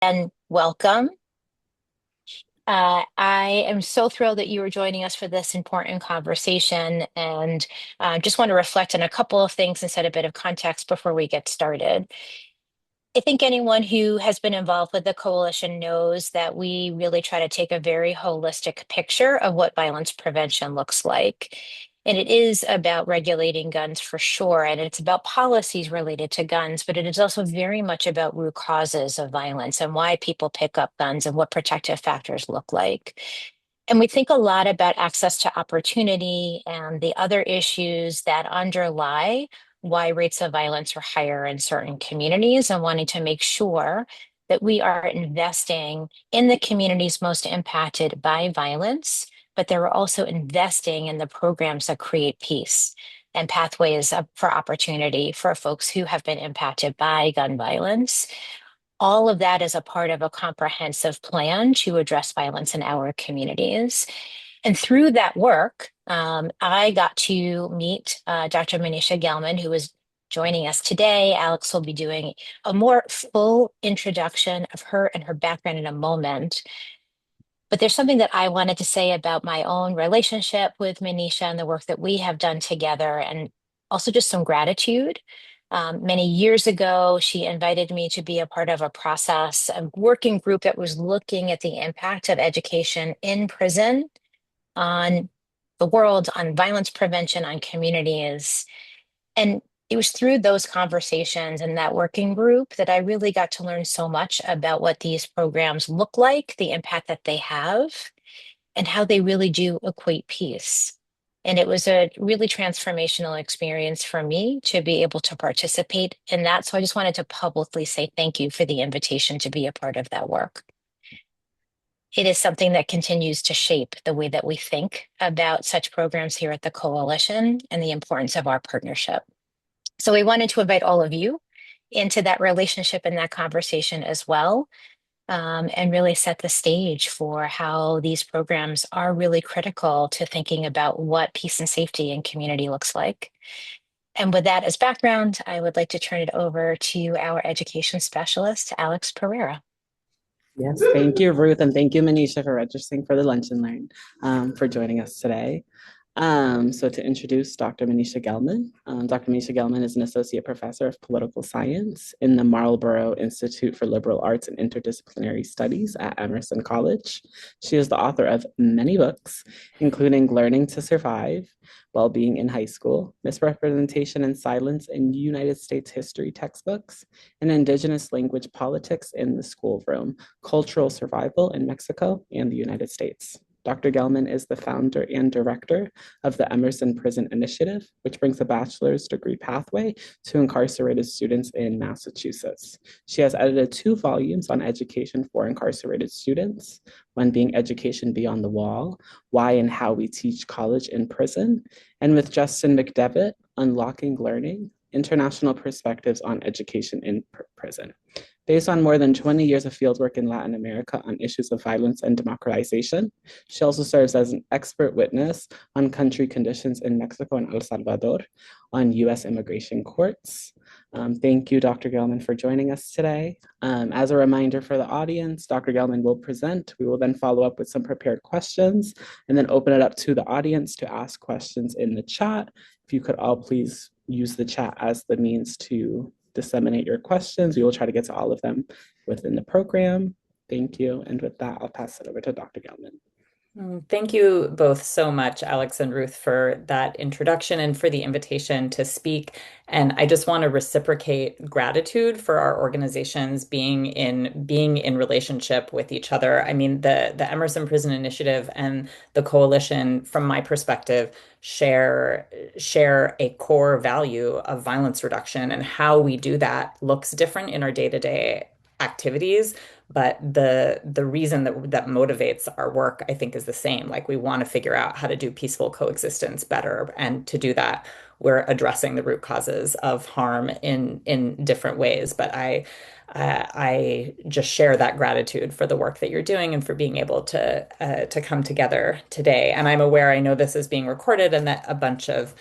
And welcome. I am so thrilled that you are joining us for this important conversation and just want to reflect on a couple of things and set a bit of context before we get started. I think anyone who has been involved with the coalition knows that we really try to take a very holistic picture of what violence prevention looks like. And it is about regulating guns for sure, and it's about policies related to guns, but it is also very much about root causes of violence and why people pick up guns and what protective factors look like. And we think a lot about access to opportunity and the other issues that underlie why rates of violence are higher in certain communities and wanting to make sure that we are investing in the communities most impacted by violence, but that we're also investing in the programs that create peace and pathways for opportunity for folks who have been impacted by gun violence. All of that is a part of a comprehensive plan to address violence in our communities. And through that work, I got to meet Dr. Mneesha Gellman, who is joining us today. Alex will be doing a more full introduction of her and her background in a moment. But there's something that I wanted to say about my own relationship with Mneesha and the work that we have done together, and also just some gratitude. Many years ago, she invited me to be a part of a process, a working group that was looking at the impact of education in prison on the world, on violence prevention, on communities. And it was through those conversations and that working group that I really got to learn so much about what these programs look like, the impact that they have, and how they really do equate peace. And it was a really transformational experience for me to be able to participate in that. So I just wanted to publicly say thank you for the invitation to be a part of that work. It is something that continues to shape the way that we think about such programs here at the Coalition and the importance of our partnership. So we wanted to invite all of you into that relationship and that conversation as well, and really set the stage for how these programs are really critical to thinking about what peace and safety in community looks like. And with that as background, I would like to turn it over to our education specialist, Alex Pereira. Yes, thank you, Ruth, and thank you, Mneesha, for registering for the Lunch and Learn, for joining us today. So to introduce Dr. Mneesha Gellman, Dr. Mneesha Gellman is an associate professor of political science in the Marlborough Institute for Liberal Arts and Interdisciplinary Studies at Emerson College. She is the author of many books, including Learning to Survive, Well-Being in High School, Misrepresentation and Silence in United States History Textbooks, and Indigenous Language Politics in the Schoolroom, Cultural Survival in Mexico and the United States. Dr. Gellman is the founder and director of the Emerson Prison Initiative, which brings a bachelor's degree pathway to incarcerated students in Massachusetts. She has edited 2 volumes on education for incarcerated students, one being Education Beyond the Wall, Why and How We Teach College in Prison, and with Justin McDevitt, Unlocking Learning, International Perspectives on Education in Prison. Based on more than 20 years of fieldwork in Latin America on issues of violence and democratization, she also serves as an expert witness on country conditions in Mexico and El Salvador on US immigration courts. Thank you, Dr. Gellman, for joining us today. As a reminder for the audience, Dr. Gellman will present. We will then follow up with some prepared questions and then open it up to the audience to ask questions in the chat. If you could all please use the chat as the means to disseminate your questions. We will try to get to all of them within the program. Thank you. And with that, I'll pass it over to Dr. Gellman. Thank you both so much, Alex and Ruth, for that introduction and for the invitation to speak. And I just want to reciprocate gratitude for our organizations being in relationship with each other. I mean, the Emerson Prison Initiative and the Coalition, from my perspective, share a core value of violence reduction, and how we do that looks different in our day-to-day activities, but the reason that motivates our work, I think, is the same. Like, we want to figure out how to do peaceful coexistence better, and to do that, we're addressing the root causes of harm in different ways. But I just share that gratitude for the work that you're doing and for being able to come together today. And I'm aware, I know this is being recorded, and that a bunch of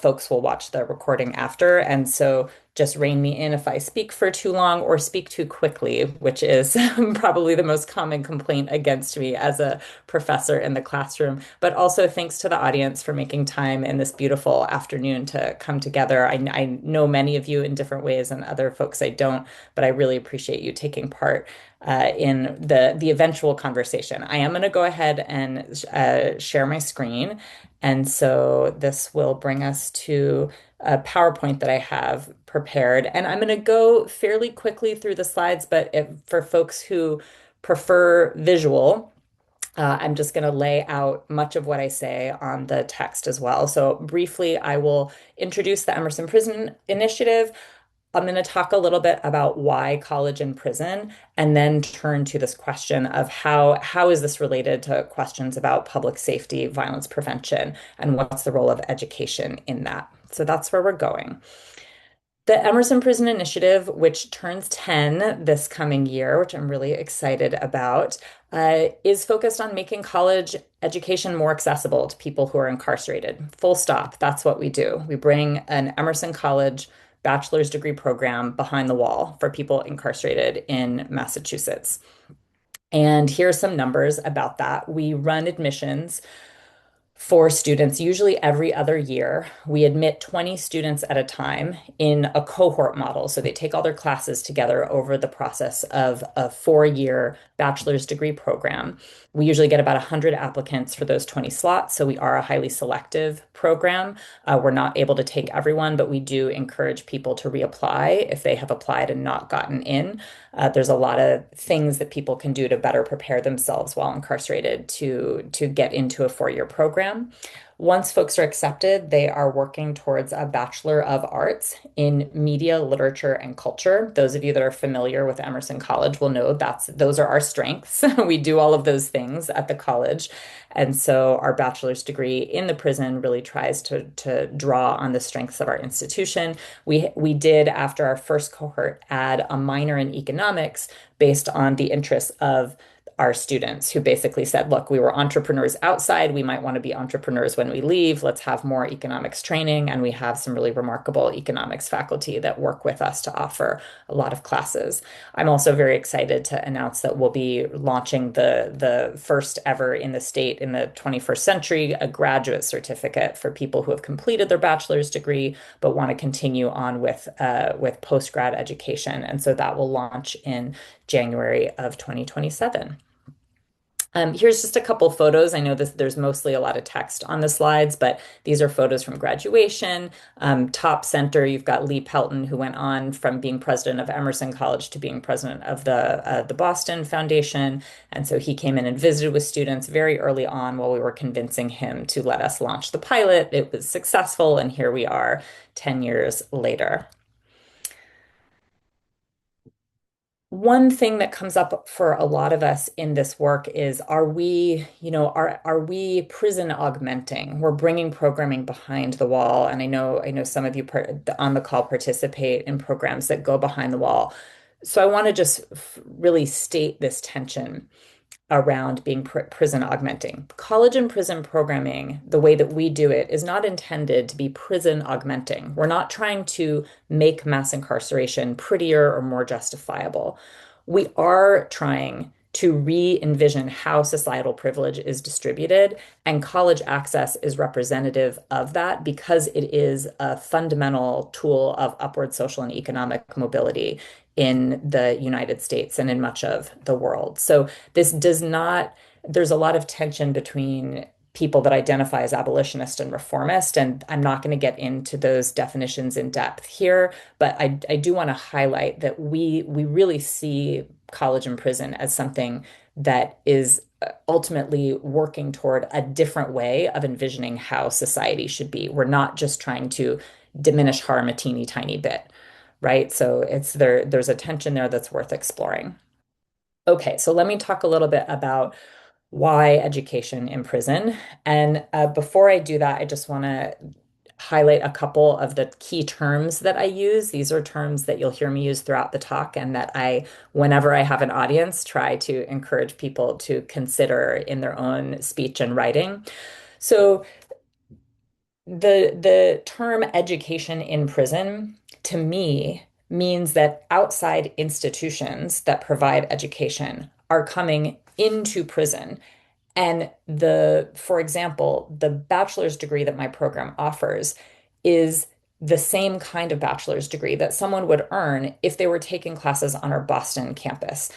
folks will watch the recording after. And so just rein me in if I speak for too long or speak too quickly, which is probably the most common complaint against me as a professor in the classroom. But also thanks to the audience for making time in this beautiful afternoon to come together. I know many of you in different ways and other folks I don't, but I really appreciate you taking part in the eventual conversation. I am going to go ahead and share my screen. And so this will bring us to a PowerPoint that I have prepared. And I'm going to go fairly quickly through the slides, but for folks who prefer visual, I'm just going to lay out much of what I say on the text as well. So briefly, I will introduce the Emerson Prison Initiative. I'm going to talk a little bit about why college and prison, and then turn to this question of how is this related to questions about public safety, violence prevention, and what's the role of education in that. So that's where we're going. The Emerson Prison Initiative, which turns 10 this coming year, which I'm really excited about, is focused on making college education more accessible to people who are incarcerated. Full stop. That's what we do. We bring an Emerson College bachelor's degree program behind the wall for people incarcerated in Massachusetts. And here are some numbers about that. We run admissions for students, usually every other year. We admit 20 students at a time in a cohort model. So they take all their classes together over the process of a 4-year bachelor's degree program. We usually get about 100 applicants for those 20 slots. So we are a highly selective program. We're not able to take everyone, but we do encourage people to reapply if they have applied and not gotten in. There's a lot of things that people can do to better prepare themselves while incarcerated to get into a 4-year program. Once folks are accepted, they are working towards a Bachelor of Arts in Media, Literature, and Culture. Those of you that are familiar with Emerson College will know those are our strengths. We do all of those things at the college. And so our bachelor's degree in the prison really tries to draw on the strengths of our institution. We did, after our first cohort, add a minor in economics based on the interests of our students who basically said, look, we were entrepreneurs outside. We might want to be entrepreneurs when we leave. Let's have more economics training. And we have some really remarkable economics faculty that work with us to offer a lot of classes. I'm also very excited to announce that we'll be launching the first ever in the state in the 21st century, a graduate certificate for people who have completed their bachelor's degree but want to continue on with post-grad education. And so that will launch in January of 2027. Here's just a couple photos. I know there's mostly a lot of text on the slides, but these are photos from graduation. Top center, you've got Lee Pelton, who went on from being president of Emerson College to being president of the Boston Foundation. And so he came in and visited with students very early on while we were convincing him to let us launch the pilot. It was successful, and here we are 10 years later. One thing that comes up for a lot of us in this work is, are we prison augmenting? We're bringing programming behind the wall, and I know some of you on the call participate in programs that go behind the wall. So I want to just really state this tension around being prison augmenting. College and prison programming, the way that we do it, is not intended to be prison augmenting. We're not trying to make mass incarceration prettier or more justifiable. We are trying to re-envision how societal privilege is distributed, and college access is representative of that because it is a fundamental tool of upward social and economic mobility in the United States and in much of the world. So this does not, there's a lot of tension between people that identify as abolitionist and reformist, and I'm not going to get into those definitions in depth here, but I do want to highlight that we really see college and prison as something that is ultimately working toward a different way of envisioning how society should be. We're not just trying to diminish harm a teeny tiny bit, right? So there's a tension there that's worth exploring. Okay, so let me talk a little bit about why education in prison. And before I do that, I just want to highlight a couple of the key terms that I use. These are terms that you'll hear me use throughout the talk, and that whenever I have an audience, try to encourage people to consider in their own speech and writing. So the term education in prison to me means that outside institutions that provide education are coming into prison. And for example, the bachelor's degree that my program offers is the same kind of bachelor's degree that someone would earn if they were taking classes on our Boston campus.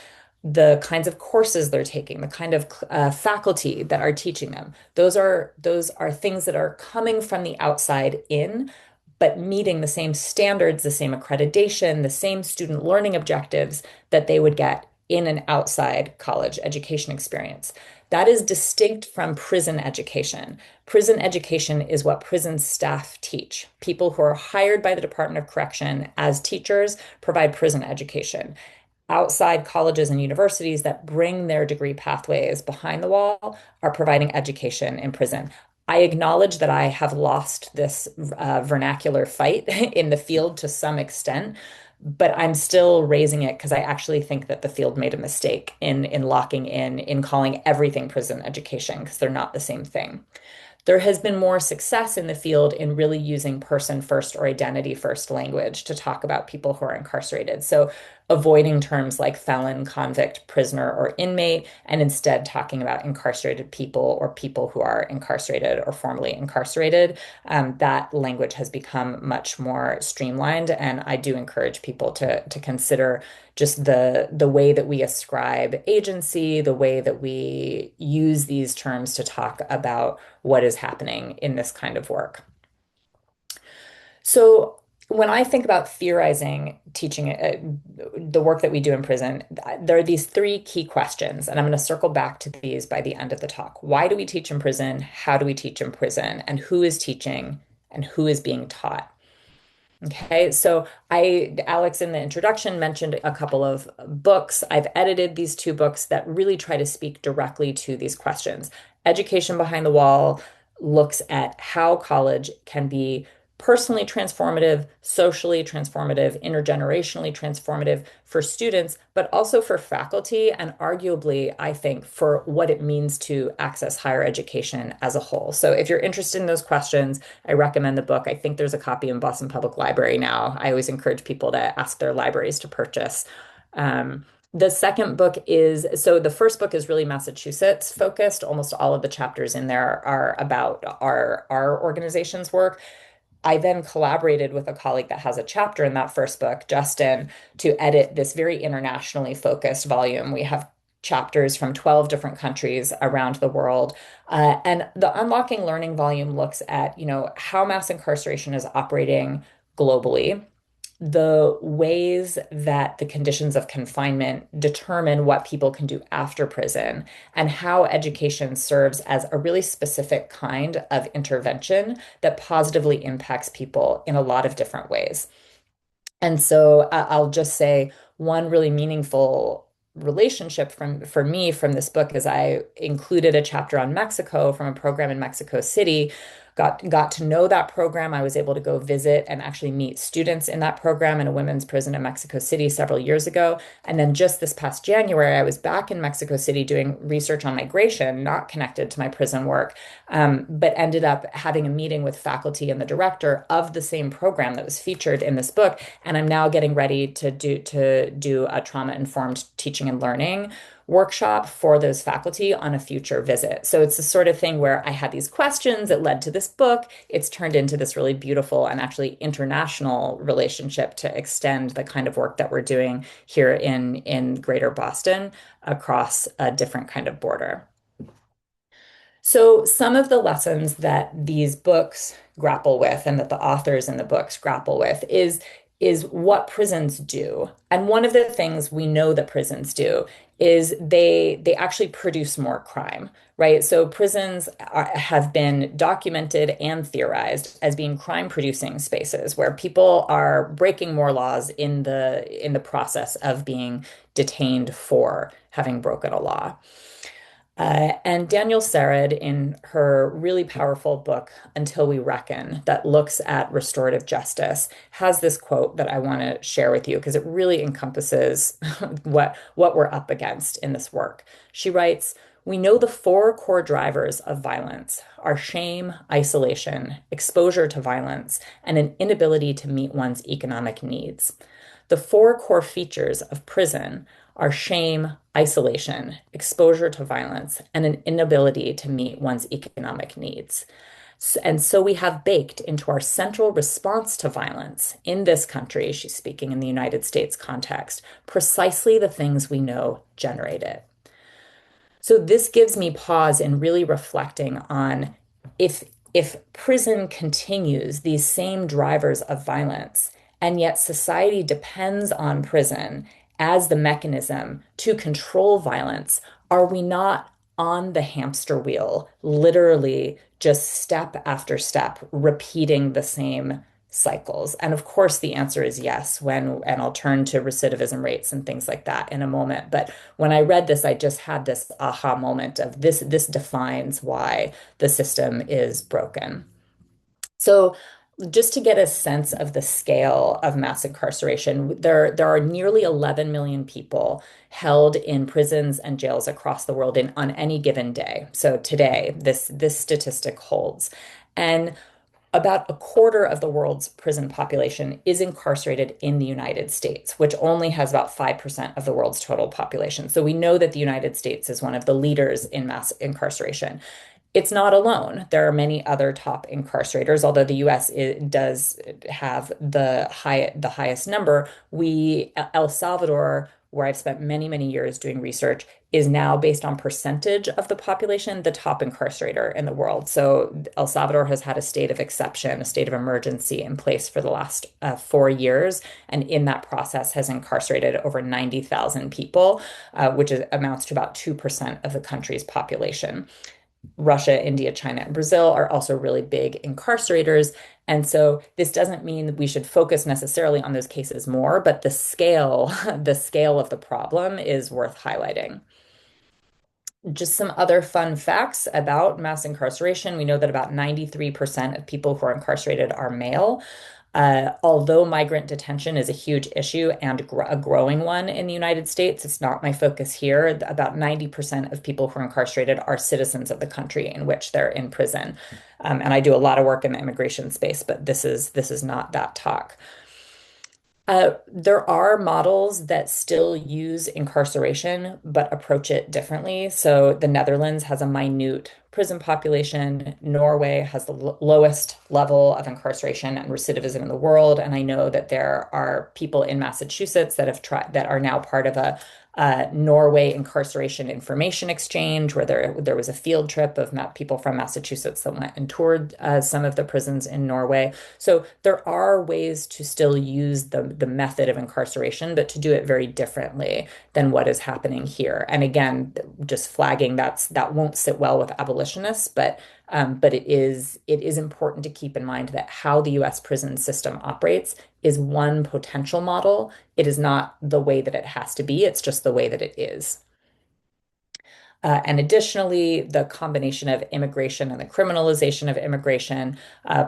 The kinds of courses they're taking, the kind of faculty that are teaching them, those are things that are coming from the outside in, but meeting the same standards, the same accreditation, the same student learning objectives that they would get in an outside college education experience. That is distinct from prison education. Prison education is what prison staff teach. People who are hired by the Department of Correction as teachers provide prison education. Outside colleges and universities that bring their degree pathways behind the wall are providing education in prison. I acknowledge that I have lost this vernacular fight in the field to some extent, but I'm still raising it because I actually think that the field made a mistake in locking in calling everything prison education because they're not the same thing. There has been more success in the field in really using person first or identity first language to talk about people who are incarcerated. So avoiding terms like felon, convict, prisoner, or inmate, and instead talking about incarcerated people or people who are incarcerated or formerly incarcerated. That language has become much more streamlined, and I do encourage people to consider just the way that we ascribe agency, the way that we use these terms to talk about what is happening in this kind of work. So when I think about theorizing teaching the work that we do in prison, there are these three key questions, and I'm going to circle back to these by the end of the talk. Why do we teach in prison? How do we teach in prison? And who is teaching and who is being taught? Okay, so Alex, in the introduction, mentioned a couple of books. I've edited these two books that really try to speak directly to these questions. Education Behind the Wall looks at how college can be personally transformative, socially transformative, intergenerationally transformative for students, but also for faculty, and arguably, I think, for what it means to access higher education as a whole. So if you're interested in those questions, I recommend the book. I think there's a copy in Boston Public Library now. I always encourage people to ask their libraries to purchase. The second book is, so the first book is really Massachusetts focused. Almost all of the chapters in there are about our organization's work. I then collaborated with a colleague that has a chapter in that first book, Justin, to edit this very internationally focused volume. We have chapters from 12 different countries around the world. And the Unlocking Learning volume looks at, how mass incarceration is operating globally, the ways that the conditions of confinement determine what people can do after prison, and how education serves as a really specific kind of intervention that positively impacts people in a lot of different ways. And so I'll just say one really meaningful relationship for me from this book is I included a chapter on Mexico from a program in Mexico City. Got to know that program. I was able to go visit and actually meet students in that program in a women's prison in Mexico City several years ago. And then just this past January, I was back in Mexico City doing research on migration, not connected to my prison work, but ended up having a meeting with faculty and the director of the same program that was featured in this book. And I'm now getting ready to do a trauma-informed teaching and learning workshop for those faculty on a future visit. So it's the sort of thing where I had these questions that led to this book. It's turned into this really beautiful and actually international relationship to extend the kind of work that we're doing here in Greater Boston across a different kind of border. So, some of the lessons that these books grapple with and that the authors in the books grapple with is what prisons do. And one of the things we know that prisons do is they actually produce more crime, right? So prisons have been documented and theorized as being crime producing spaces where people are breaking more laws in the process of being detained for having broken a law. And Daniel Sered, in her really powerful book, Until We Reckon, that looks at restorative justice, has this quote that I want to share with you because it really encompasses what we're up against in this work. She writes, We know the four core drivers of violence are shame, isolation, exposure to violence, and an inability to meet one's economic needs. The four core features of prison are shame, isolation, exposure to violence, and an inability to meet one's economic needs. And so we have baked into our central response to violence in this country, she's speaking in the United States context, precisely the things we know generate it. So this gives me pause in really reflecting on if if prison continues these same drivers of violence, and yet society depends on prison as the mechanism to control violence, are we not on the hamster wheel, literally just step after step, repeating the same cycles? And of course, the answer is yes, and I'll turn to recidivism rates and things like that in a moment. But when I read this, I just had this aha moment of this defines why the system is broken. So just to get a sense of the scale of mass incarceration, there are nearly 11 million people held in prisons and jails across the world on any given day. So today, this statistic holds. And about a quarter of the world's prison population is incarcerated in the United States, which only has about 5% of the world's total population. So we know that the United States is one of the leaders in mass incarceration. It's not alone. There are many other top incarcerators, although the US does have the highest number. El Salvador, where I've spent many, many years doing research, is now based on percentage of the population, the top incarcerator in the world. So El Salvador has had a state of exception, a state of emergency in place for the last 4 years, and in that process has incarcerated over 90,000 people, amounts to about 2% of the country's population. Russia, India, China, and Brazil are also really big incarcerators. And so this doesn't mean that we should focus necessarily on those cases more, but the scale of the problem is worth highlighting. Just some other fun facts about mass incarceration. We know that about 93% of people who are incarcerated are male. Although migrant detention is a huge issue and a growing one in the United States, it's not my focus here. About 90% of people who are incarcerated are citizens of the country in which they're in prison. And I do a lot of work in the immigration space, but this is not that talk. There are models that still use incarceration, but approach it differently. So the Netherlands has a minute prison population. Norway has the lowest level of incarceration and recidivism in the world. And I know that there are people in Massachusetts that are now part of a Norway incarceration information exchange, where there was a field trip of people from Massachusetts that went and toured some of the prisons in Norway. So there are ways to still use the method of incarceration, but to do it very differently than what is happening here. And again, just flagging that won't sit well with abolitionists, but it is important to keep in mind that how the US prison system operates is one potential model. It is not the way that it has to be, it's just the way that it is. And additionally, the combination of immigration and the criminalization of immigration,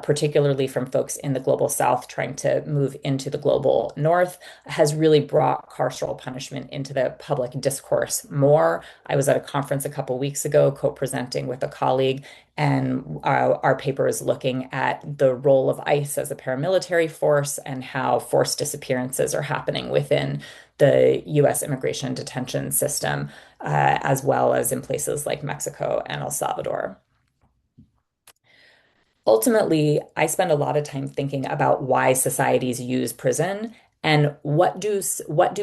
particularly from folks in the global south trying to move into the global north, has really brought carceral punishment into the public discourse more. I was at a conference a couple weeks ago, co-presenting with a colleague, and our paper is looking at the role of ICE as a paramilitary force and how forced disappearances are happening within the US immigration detention system, as well as in places like Mexico and El Salvador. Ultimately, I spend a lot of time thinking about why societies use prison and what do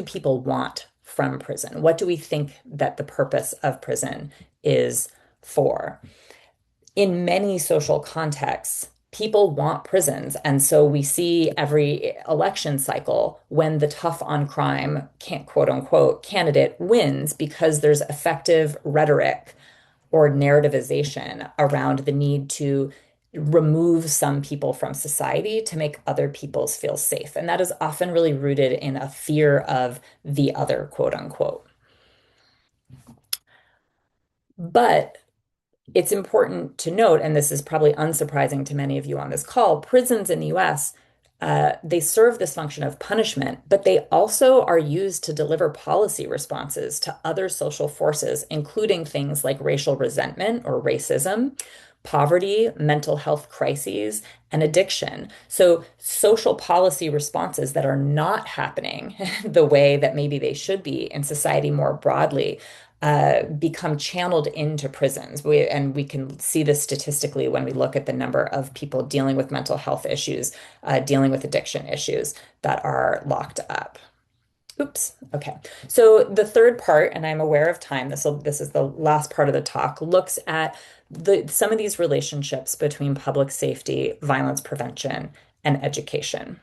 people want from prison? What do we think that the purpose of prison is for? In many social contexts, people want prisons. And so we see every election cycle when the tough on crime, can't quote unquote, candidate wins because there's effective rhetoric or narrativization around the need to remove some people from society to make other people feel safe. And that is often really rooted in a fear of the other, quote unquote. But it's important to note, and this is probably unsurprising to many of you on this call, prisons in the US they serve this function of punishment, but they also are used to deliver policy responses to other social forces, including things like racial resentment or racism, poverty, mental health crises, and addiction. So, social policy responses that are not happening the way that maybe they should be in society more broadly become channeled into prisons. And we can see this statistically when we look at the number of people dealing with mental health issues, dealing with addiction issues that are locked up. Oops. Okay. So the third part, and I'm aware of time, this is the last part of the talk, looks at some of these relationships between public safety, violence prevention, and education.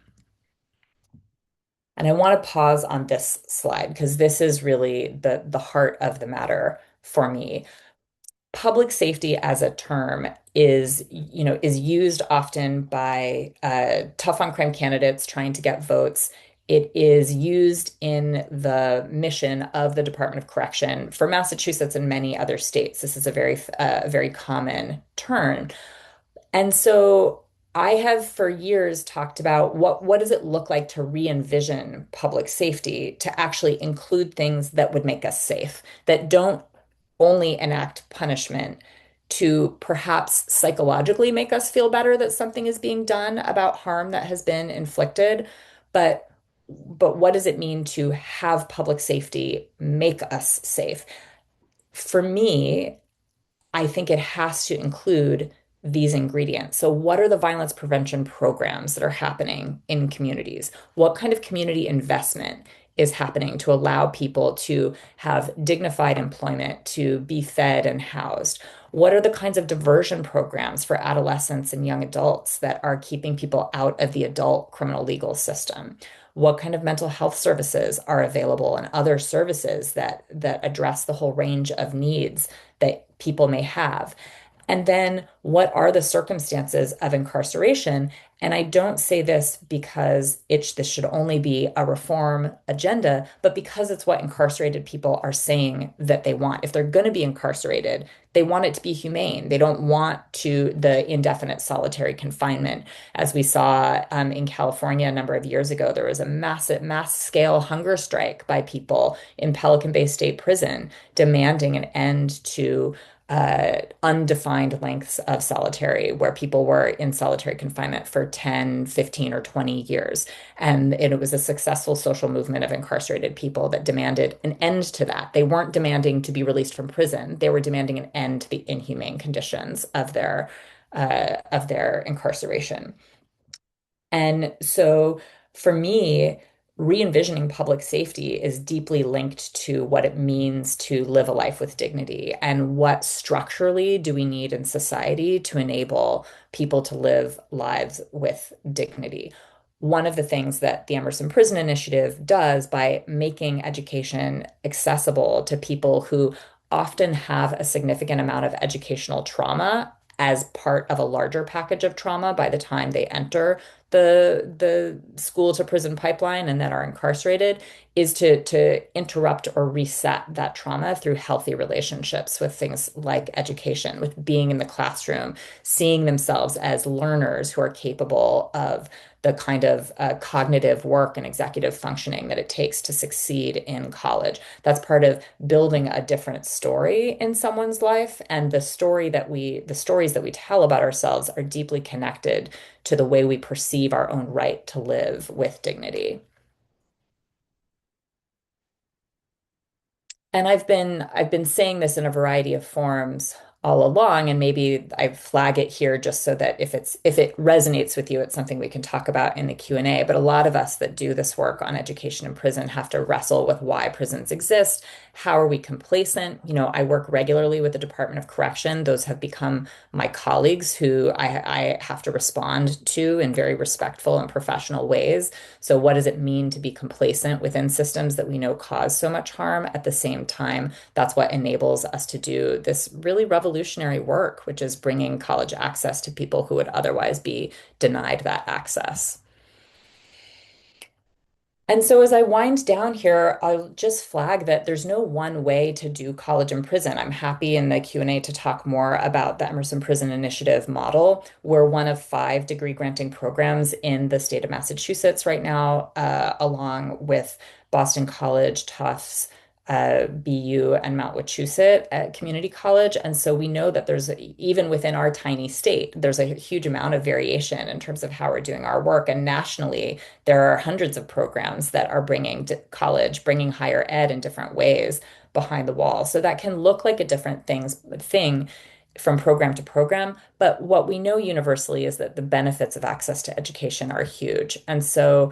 And I want to pause on this slide because this is really the heart of the matter for me. Public safety as a term is used often by tough on crime candidates trying to get votes. It is used in the mission of the Department of Correction for Massachusetts and many other states. This is a very common term. And so I have for years talked about what does it look like to re-envision public safety to actually include things that would make us safe, that don't only enact punishment to perhaps psychologically make us feel better that something is being done about harm that has been inflicted, but what does it mean to have public safety make us safe? For me, I think it has to include these ingredients. So, what are the violence prevention programs that are happening in communities? What kind of community investment is happening to allow people to have dignified employment, to be fed and housed? What are the kinds of diversion programs for adolescents and young adults that are keeping people out of the adult criminal legal system? What kind of mental health services are available and other services that address the whole range of needs that people may have? And then what are the circumstances of incarceration? And I don't say this because this should only be a reform agenda, but because it's what incarcerated people are saying that they want. If they're going to be incarcerated, they want it to be humane. They don't want the indefinite solitary confinement. As we saw in California a number of years ago, there was a mass scale hunger strike by people in Pelican Bay State Prison demanding an end to undefined lengths of solitary, where people were in solitary confinement for 10, 15, or 20 years. And it was a successful social movement of incarcerated people that demanded an end to that. They weren't demanding to be released from prison. They were demanding an end to the inhumane conditions of their incarceration. And so for me, re-envisioning public safety is deeply linked to what it means to live a life with dignity and what structurally do we need in society to enable people to live lives with dignity. One of the things that the Emerson Prison Initiative does by making education accessible to people who often have a significant amount of educational trauma as part of a larger package of trauma by the time they enter the school to prison pipeline and that are incarcerated is to interrupt or reset that trauma through healthy relationships with things like education, with being in the classroom, seeing themselves as learners who are capable of the kind of cognitive work and executive functioning that it takes to succeed in college. That's part of building a different story in someone's life, and the stories that we tell about ourselves are deeply connected to the way we perceive our own right to live with dignity. And I've been saying this in a variety of forms all along, and maybe I flag it here just so that if it resonates with you, it's something we can talk about in the Q&A. But a lot of us that do this work on education in prison have to wrestle with why prisons exist. How are we complacent? I work regularly with the Department of Correction. Those have become my colleagues who I have to respond to in very respectful and professional ways. So, what does it mean to be complacent within systems that we know cause so much harm? At the same time, that's what enables us to do this really revolutionary work, which is bringing college access to people who would otherwise be denied that access. And so as I wind down here, I'll just flag that there's no one way to do college and prison. I'm happy in the Q&A to talk more about the Emerson Prison Initiative model. We're one of 5 degree granting programs in the state of Massachusetts right now, along with Boston College, Tufts, BU, and Mount Wachusett at Community College. And so we know that even within our tiny state, there's a huge amount of variation in terms of how we're doing our work. And nationally, there are hundreds of programs that are bringing college, bringing higher ed in different ways behind the wall. So that can look like a different thing from program to program. But what we know universally is that the benefits of access to education are huge. And so,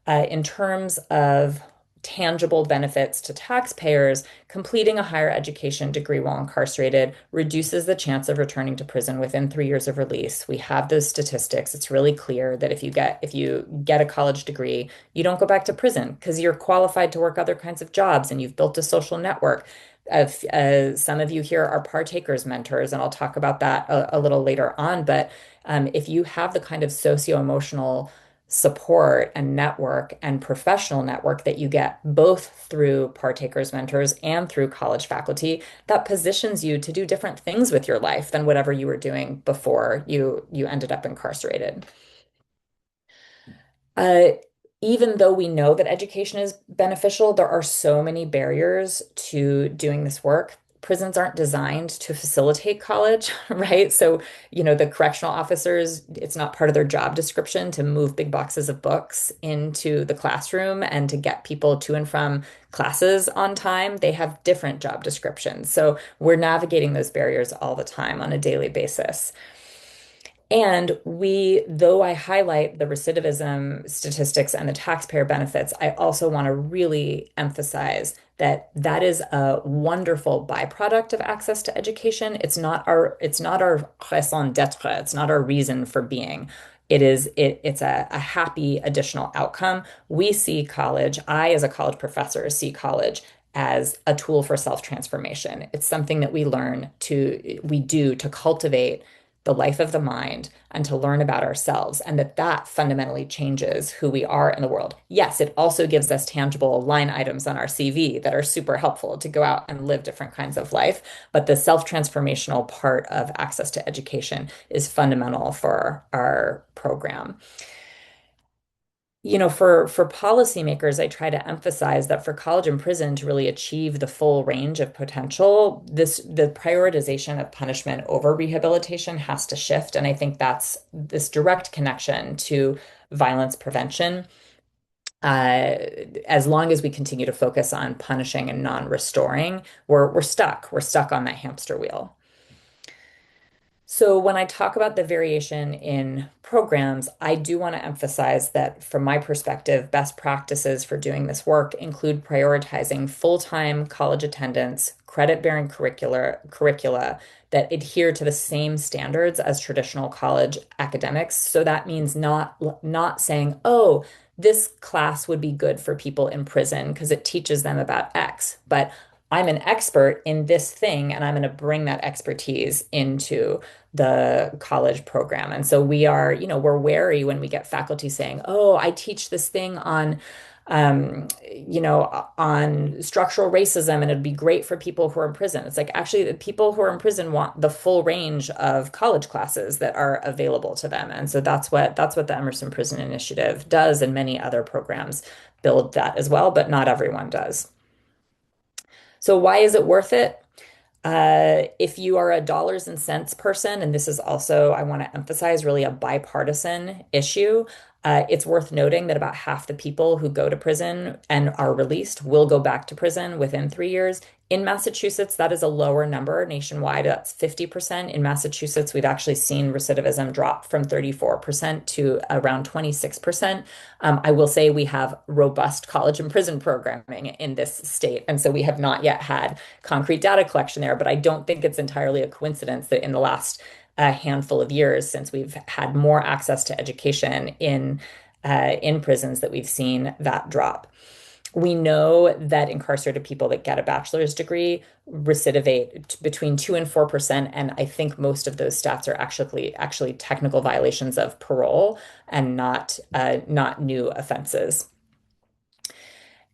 in terms of tangible benefits to taxpayers, completing a higher education degree while incarcerated reduces the chance of returning to prison within 3 years of release. We have those statistics. It's really clear that if you get a college degree, you don't go back to prison because you're qualified to work other kinds of jobs and you've built a social network. Some of you here are partakers mentors, and I'll talk about that a little later on. But if you have the kind of socio-emotional support and network and professional network that you get both through partakers mentors and through college faculty, that positions you to do different things with your life than whatever you were doing before you ended up incarcerated. Uh, Even though we know that education is beneficial, there are so many barriers to doing this work. Prisons aren't designed to facilitate college, right? So, the correctional officers, it's not part of their job description to move big boxes of books into the classroom and to get people to and from classes on time. They have different job descriptions. So, we're navigating those barriers all the time on a daily basis. And though I highlight the recidivism statistics and the taxpayer benefits, I also want to really emphasize that that is a wonderful byproduct of access to education. It's not our raison d'être. It's not our reason for being. It's a happy additional outcome. We see college, I as a college professor see college as a tool for self-transformation. It's something that we do to cultivate the life of the mind and to learn about ourselves, and that fundamentally changes who we are in the world. Yes, it also gives us tangible line items on our CV that are super helpful to go out and live different kinds of life, but the self-transformational part of access to education is fundamental for our program. For policymakers, I try to emphasize that for college and prison to really achieve the full range of potential, the prioritization of punishment over rehabilitation has to shift. And I think that's this direct connection to violence prevention. Uh, as long as we continue to focus on punishing and non-restoring, we're stuck. We're stuck on that hamster wheel. So, when I talk about the variation in programs, I do want to emphasize that from my perspective, best practices for doing this work include prioritizing full-time college attendance, credit-bearing curricula that adhere to the same standards as traditional college academics. So that means not saying, "Oh, this class would be good for people in prison because it teaches them about X," but I'm an expert in this thing, and I'm going to bring that expertise into the college program. And so we're wary when we get faculty saying, "Oh, I teach this thing on structural racism, and it'd be great for people who are in prison." It's like, actually, the people who are in prison want the full range of college classes that are available to them. And so that's what the Emerson Prison Initiative does, and many other programs build that as well, but not everyone does. So why is it worth it? If you are a dollars and cents person, and this is also, I want to emphasize, really a bipartisan issue, it's worth noting that about half the people who go to prison and are released will go back to prison within 3 years. In Massachusetts, that is a lower number. Nationwide, that's 50%. In Massachusetts, we've actually seen recidivism drop from 34% to around 26%. I will say we have robust college and prison programming in this state, and so we have not yet had concrete data collection there, but I don't think it's entirely a coincidence that in the last handful of years, since we've had more access to education in prisons, that we've seen that drop. We know that incarcerated people that get a bachelor's degree recidivate between 2 and 4%, and I think most of those stats are actually technical violations of parole and not new offenses.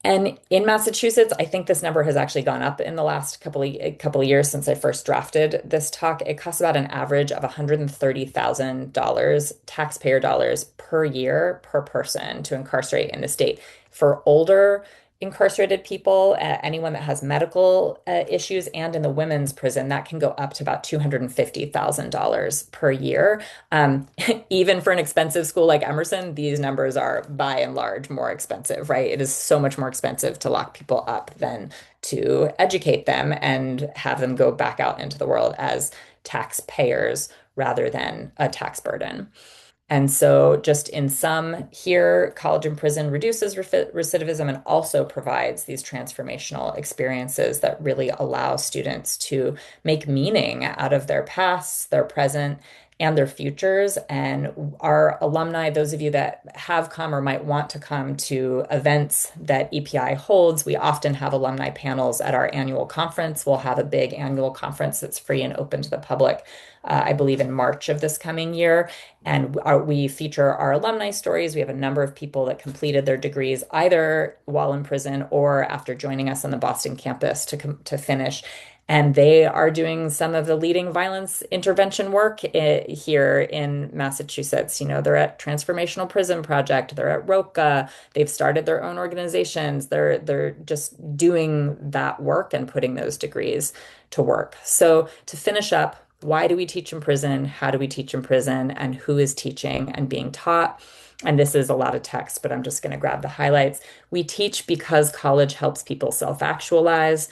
And in Massachusetts, I think this number has actually gone up in the last couple of years since I first drafted this talk. It costs about an average of $130,000 taxpayer dollars per year per person to incarcerate in the state. For older incarcerated people, anyone that has medical issues, and in the women's prison, that can go up to about $250,000 per year. Even for an expensive school like Emerson, these numbers are by and large more expensive, right? It is so much more expensive to lock people up than to educate them and have them go back out into the world as taxpayers rather than a tax burden. And so, just in sum, here, college and prison reduces recidivism and also provides these transformational experiences that really allow students to make meaning out of their pasts, their present, and their futures. And our alumni, those of you that have come or might want to come to events that EPI holds, we often have alumni panels at our annual conference. We'll have a big annual conference that's free and open to the public, I believe, in March of this coming year. And we feature our alumni stories. We have a number of people that completed their degrees either while in prison or after joining us on the Boston campus to finish. And they are doing some of the leading violence intervention work here in Massachusetts. You know, they're at Transformational Prison Project, they're at ROCA, they've started their own organizations. They're just doing that work and putting those degrees to work. So to finish up, why do we teach in prison? How do we teach in prison? And who is teaching and being taught? And this is a lot of text, but I'm just going to grab the highlights. We teach because college helps people self-actualize,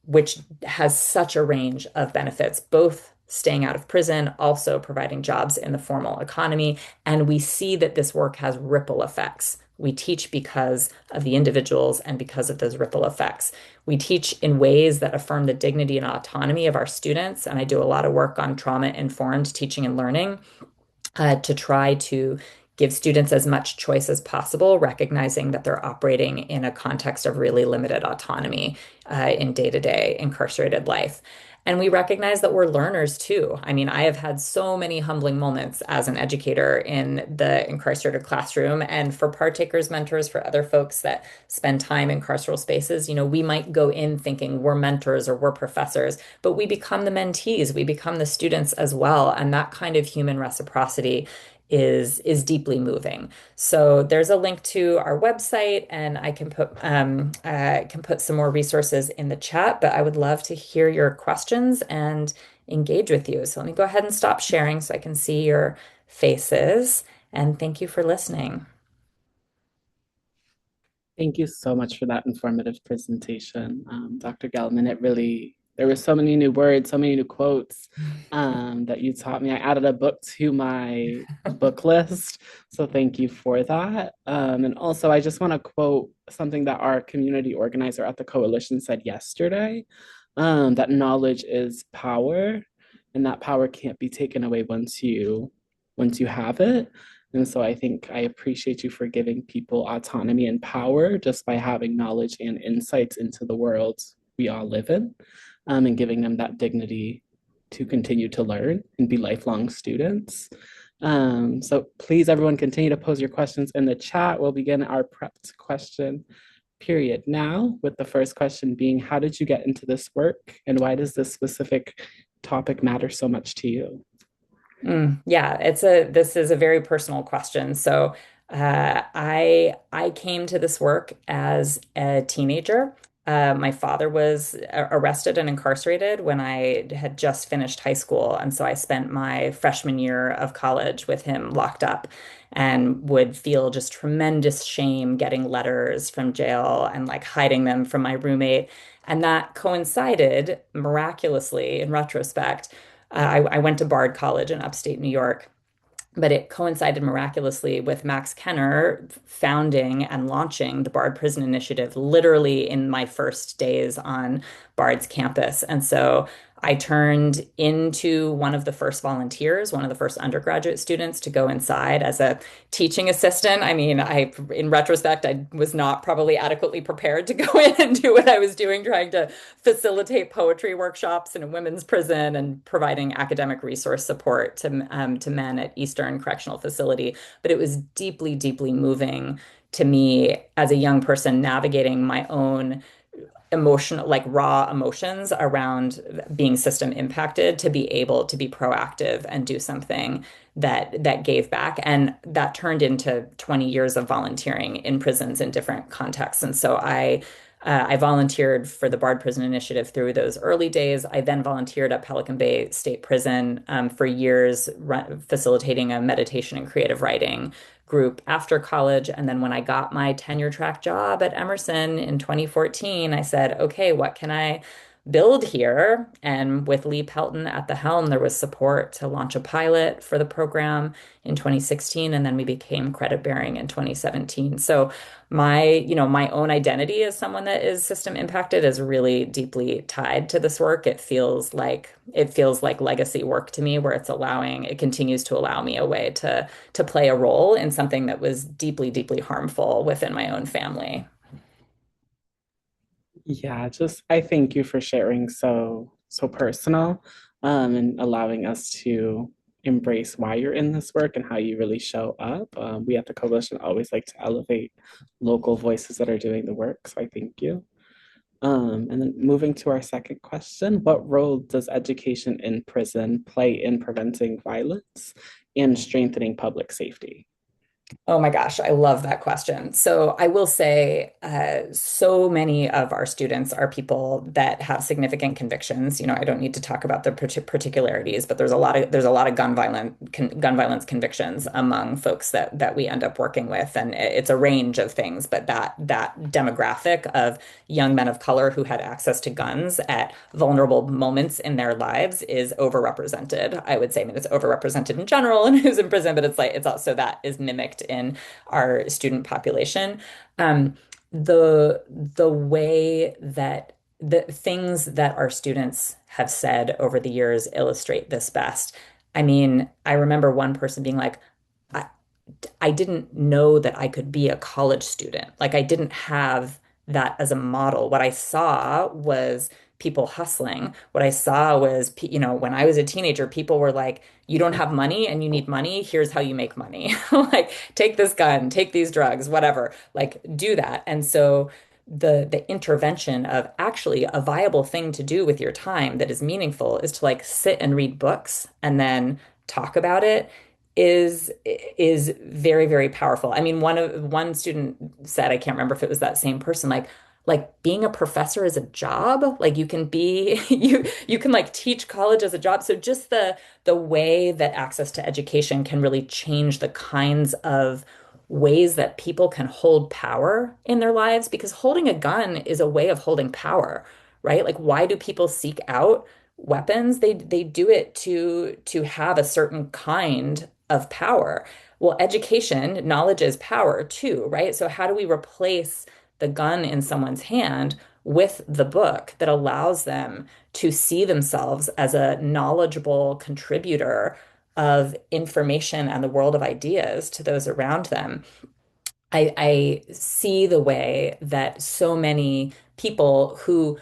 which has such a range of benefits, both staying out of prison, also providing jobs in the formal economy. And we see that this work has ripple effects. We teach because of the individuals and because of those ripple effects. We teach in ways that affirm the dignity and autonomy of our students. And I do a lot of work on trauma-informed teaching and learning to try to give students as much choice as possible, recognizing that they're operating in a context of really limited autonomy in day-to-day incarcerated life. And we recognize that we're learners too. I mean, I have had so many humbling moments as an educator in the incarcerated classroom. And for partakers, mentors, for other folks that spend time in carceral spaces, you know, we might go in thinking we're mentors or we're professors, but we become the mentees, we become the students as well. And that kind of human reciprocity is deeply moving. So there's a link to our website, and I can put some more resources in the chat. But I would love to hear your questions and engage with you. So let me go ahead and stop sharing so I can see your faces. And thank you for listening. Thank you so much for that informative presentation, Dr. Gellman. There were so many new words, so many new quotes that you taught me. I added a book to my book list, so thank you for that. And also, I just want to quote something that our community organizer at the coalition said yesterday, that knowledge is power, and that power can't be taken away once you have it. And so I think I appreciate you for giving people autonomy and power just by having knowledge and insights into the world we all live in, and giving them that dignity to continue to learn and be lifelong students. So please, everyone, continue to pose your questions in the chat. We'll begin our prepped question period now, with the first question being, how did you get into this work and why does this specific topic matter so much to you? Yeah, this is a very personal question. So I came to this work as a teenager. My father was arrested and incarcerated when I had just finished high school, and so I spent my freshman year of college with him locked up, and would feel just tremendous shame getting letters from jail and like hiding them from my roommate. And that coincided miraculously, in retrospect. I went to Bard College in upstate New York, but it coincided miraculously with Max Kenner founding and launching the Bard Prison Initiative literally in my first days on Bard's campus. And so I turned into one of the first volunteers, one of the first undergraduate students to go inside as a teaching assistant. I mean, in retrospect, I was not probably adequately prepared to go in and do what I was doing, trying to facilitate poetry workshops in a women's prison and providing academic resource support to men at Eastern Correctional Facility. But it was deeply, deeply moving to me as a young person navigating my own emotional, like raw emotions around being system impacted, to be able to be proactive and do something that gave back. And that turned into 20 years of volunteering in prisons in different contexts. And so I volunteered for the Bard Prison Initiative through those early days. I then volunteered at Pelican Bay State Prison for years, facilitating a meditation and creative writing group after college. And then when I got my tenure track job at Emerson in 2014, I said, okay, what can I build here? And with Lee Pelton at the helm, there was support to launch a pilot for the program in 2016. And then we became credit bearing in 2017. So my own identity as someone that is system impacted is really deeply tied to this work. It feels like legacy work to me, where it continues to allow me a way to play a role in something that was deeply, deeply harmful within my own family. Yeah, just I thank you for sharing so personal, and allowing us to embrace why you're in this work and how you really show up. We at the coalition always like to elevate local voices that are doing the work, so I thank you. And then moving to our second question, what role does education in prison play in preventing violence and strengthening public safety? Oh my gosh, I love that question. So I will say, so many of our students are people that have significant convictions. I don't need to talk about the particularities, but there's a lot of gun violence convictions among folks that we end up working with, and it's a range of things. But that demographic of young men of color who had access to guns at vulnerable moments in their lives is overrepresented. I would say, I mean, it's overrepresented in general and who's in prison, but it's also that is mimicked in our student population. Um, the way that the things that our students have said over the years illustrate this best. I mean, I remember one person being like, I, I didn't know that I could be a college student. Like I didn't have that as a model. What I saw was people hustling. What I saw was, when I was a teenager, people were like, you don't have money and you need money. Here's how you make money. Like, take this gun, take these drugs, whatever. Like, do that. And so the intervention of actually a viable thing to do with your time that is meaningful is to like sit and read books and then talk about it is very, very powerful. I mean, one student said, I can't remember if it was that same person, like being a professor is a job. Like you can be you can like teach college as a job. So just the way that access to education can really change the kinds of ways that people can hold power in their lives, because holding a gun is a way of holding power, right? Like why do people seek out weapons? They do it to have a certain kind of power. Well, education, knowledge is power too, right? So how do we replace the gun in someone's hand with the book that allows them to see themselves as a knowledgeable contributor of information and the world of ideas to those around them? I see the way that so many people who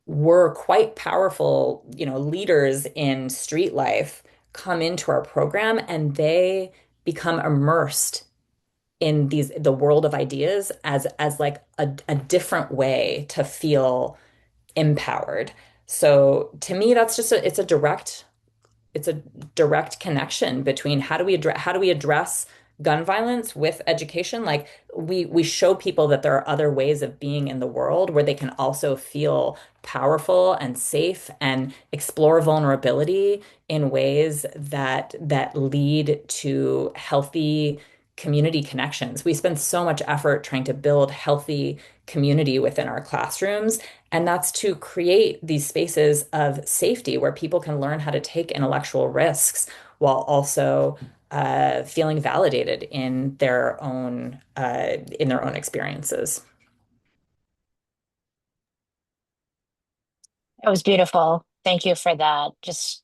were quite powerful, leaders in street life come into our program and they become immersed in the world of ideas as like a different way to feel empowered. So to me, it's a direct connection between how do we address gun violence with education. Like we show people that there are other ways of being in the world where they can also feel powerful and safe and explore vulnerability in ways that lead to healthy community connections. We spend so much effort trying to build healthy community within our classrooms, and that's to create these spaces of safety where people can learn how to take intellectual risks while also feeling validated in their own experiences. It was beautiful. Thank you for that. Just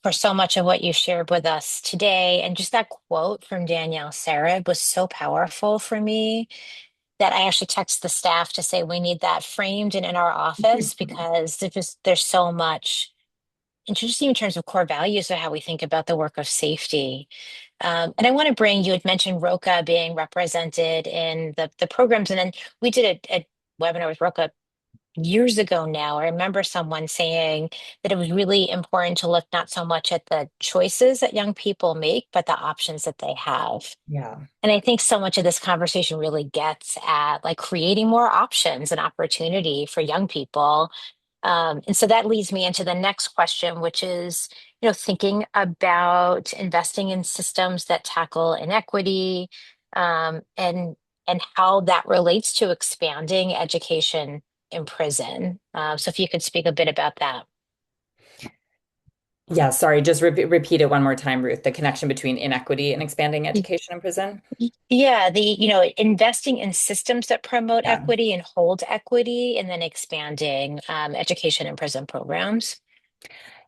for so much of what you shared with us today. And just that quote from Danielle Sarah was so powerful for me that I actually text the staff to say we need that framed and in our office because there's so much interesting in terms of core values of how we think about the work of safety. And I want to bring, you had mentioned Roca being represented in the programs, and then we did a webinar with Roca years ago now. I remember someone saying that it was really important to look not so much at the choices that young people make, but the options that they have. Yeah. And I think so much of this conversation really gets at like creating more options and opportunity for young people. And so that leads me into the next question, which is, thinking about investing in systems that tackle inequity, and how that relates to expanding education in prison. So if you could speak a bit about that. Yeah, sorry, just repeat it one more time, Ruth. The connection between inequity and expanding education in prison. Yeah, investing in systems that promote Yeah. equity and hold equity, and then expanding education and prison programs.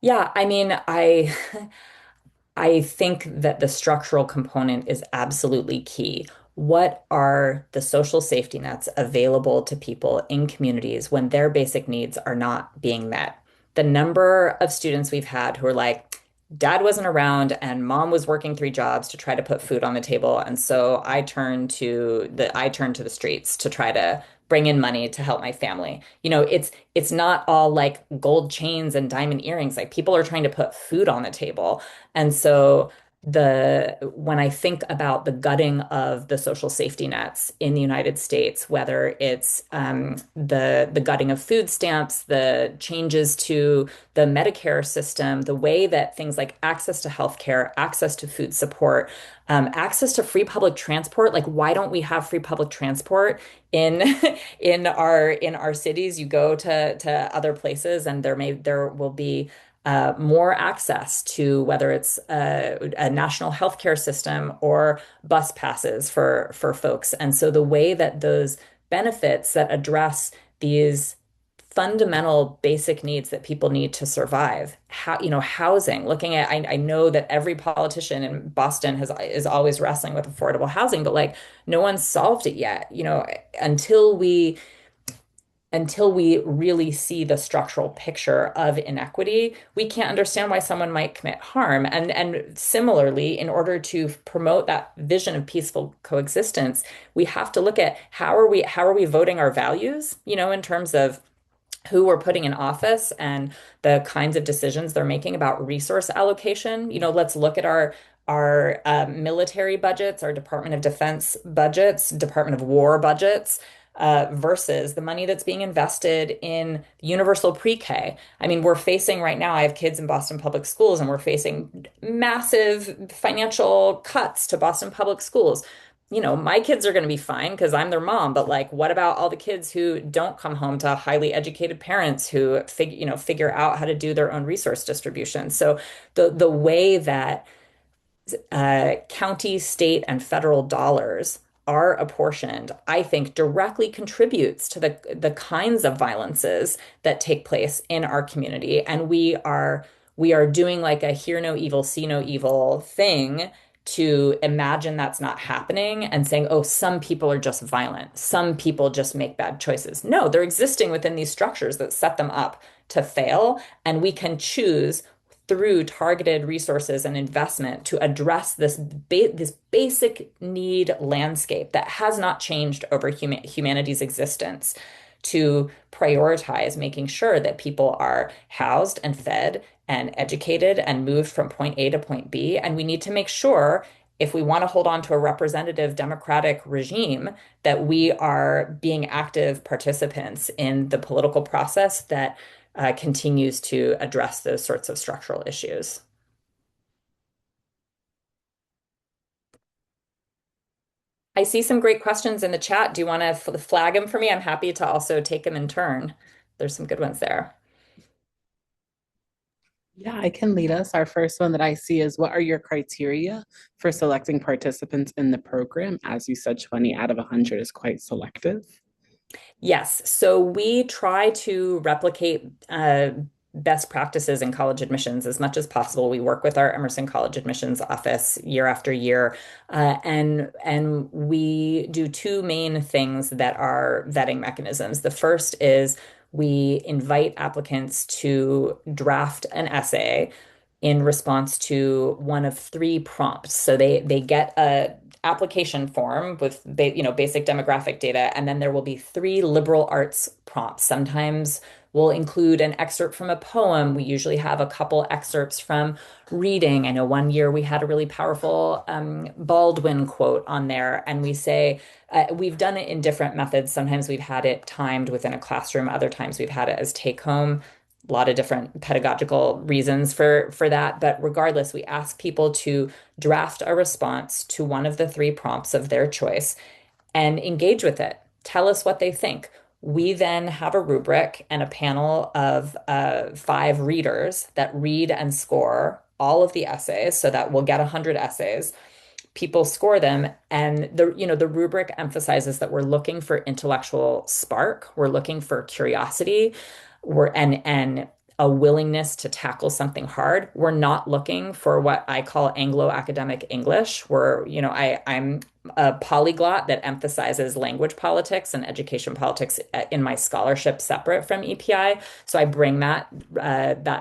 Yeah, I mean, I think that the structural component is absolutely key. What are the social safety nets available to people in communities when their basic needs are not being met? The number of students we've had who are like, dad wasn't around and mom was working three jobs to try to put food on the table. And so I turned to the streets to try to bring in money to help my family. It's not all like gold chains and diamond earrings. Like people are trying to put food on the table. And so the when I think about the gutting of the social safety nets in the United States, whether it's the gutting of food stamps, the changes to the Medicare system, the way that things like access to healthcare, access to food support, access to free public transport, like why don't we have free public transport in in our cities? You go to other places, and there will be more access to whether it's a national healthcare system or bus passes for folks. And so the way that those benefits that address these fundamental basic needs that people need to survive, housing, looking at, I know that every politician in Boston is always wrestling with affordable housing, but like no one's solved it yet, until we really see the structural picture of inequity, we can't understand why someone might commit harm. And similarly, in order to promote that vision of peaceful coexistence, we have to look at how are we voting our values, in terms of who we're putting in office and the kinds of decisions they're making about resource allocation. Let's look at our military budgets, our Department of Defense budgets, Department of War budgets, versus the money that's being invested in universal pre-K. I mean, we're facing right now, I have kids in Boston Public Schools, and we're facing massive financial cuts to Boston Public Schools. My kids are going to be fine because I'm their mom, but like, what about all the kids who don't come home to highly educated parents who figure out how to do their own resource distribution? So the way that county, state, and federal dollars are apportioned, I think directly contributes to the kinds of violences that take place in our community. And we are doing like a hear no evil, see no evil thing to imagine that's not happening and saying, oh, some people are just violent. Some people just make bad choices. No, they're existing within these structures that set them up to fail. And we can choose through targeted resources and investment to address this basic need landscape that has not changed over humanity's existence, to prioritize making sure that people are housed and fed and educated and moved from point A to point B. And we need to make sure, if we want to hold on to a representative democratic regime, that we are being active participants in the political process that continues to address those sorts of structural issues. I see some great questions in the chat. Do you want to flag them for me? I'm happy to also take them in turn. There's some good ones there. Yeah, I can lead us. Our first one that I see is, what are your criteria for selecting participants in the program? As you said, 20 out of 100 is quite selective. Yes, so we try to replicate best practices in college admissions as much as possible. We work with our Emerson College Admissions Office year after year, and we do two main things that are vetting mechanisms. The first is we invite applicants to draft an essay in response to one of three prompts. So they get a application form with basic demographic data, and then there will be three liberal arts prompts. Sometimes we'll include an excerpt from a poem. We usually have a couple excerpts from reading. I know one year we had a really powerful Baldwin quote on there, and we say we've done it in different methods. Sometimes we've had it timed within a classroom. Other times we've had it as take home. A lot of different pedagogical reasons for that. But regardless, we ask people to draft a response to one of the three prompts of their choice and engage with it. Tell us what they think. We then have a rubric and a panel of five readers that read and score all of the essays so that we'll get 100 essays. People score them, and the rubric emphasizes that we're looking for intellectual spark, we're looking for curiosity, and a willingness to tackle something hard. We're not looking for what I call Anglo academic English, where, I'm a polyglot that emphasizes language politics and education politics in my scholarship separate from EPI. So I bring that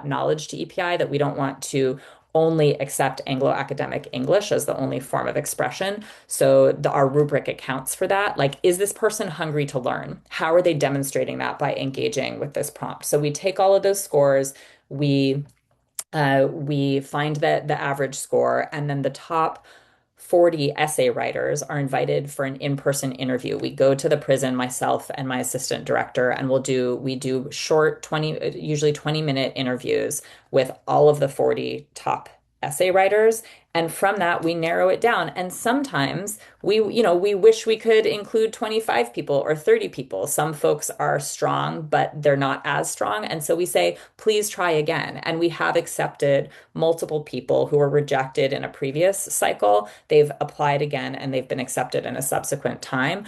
knowledge to EPI, that we don't want to only accept Anglo academic English as the only form of expression. So our rubric accounts for that. Like, is this person hungry to learn? How are they demonstrating that by engaging with this prompt? So we take all of those scores, we we find the average score, and then the top 40 essay writers are invited for an in-person interview. We go to the prison, myself and my assistant director, and we do short 20, usually 20-minute interviews with all of the 40 top essay writers. And from that, we narrow it down. And sometimes we wish we could include 25 people or 30 people. Some folks are strong, but they're not as strong. And so we say, please try again. And we have accepted multiple people who were rejected in a previous cycle. They've applied again and they've been accepted in a subsequent time.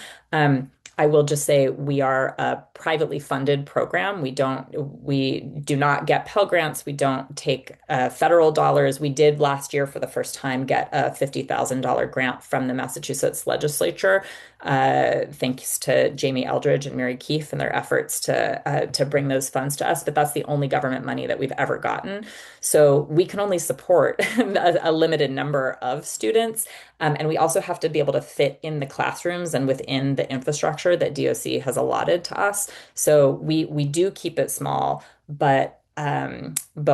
I will just say we are a privately funded program. We do not get Pell Grants. We don't take federal dollars. We did last year for the first time get a $50,000 grant from the Massachusetts legislature, thanks to Jamie Eldridge and Mary Keefe and their efforts to bring those funds to us. But that's the only government money that we've ever gotten. So we can only support a limited number of students. And we also have to be able to fit in the classrooms and within the infrastructure that DOC has allotted to us. So we do keep it small, but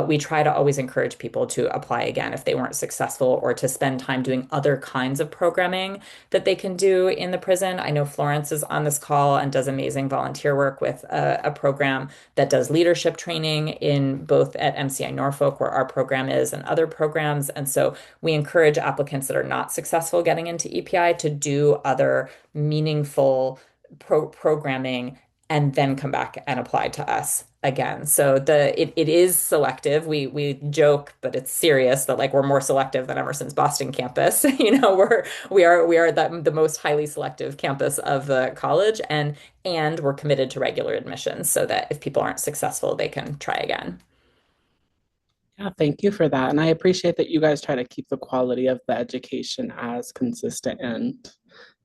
we try to always encourage people to apply again if they weren't successful, or to spend time doing other kinds of programming that they can do in the prison. I know Florence is on this call and does amazing volunteer work with a program that does leadership training in both at MCI Norfolk, where our program is, and other programs. And so we encourage applicants that are not successful getting into EPI to do other meaningful programming and then come back and apply to us again. So it is selective. We joke, but it's serious that, like, we're more selective than Emerson's Boston campus. We are the most highly selective campus of the college, and we're committed to regular admissions so that if people aren't successful, they can try again. Yeah, thank you for that. And I appreciate that you guys try to keep the quality of the education as consistent and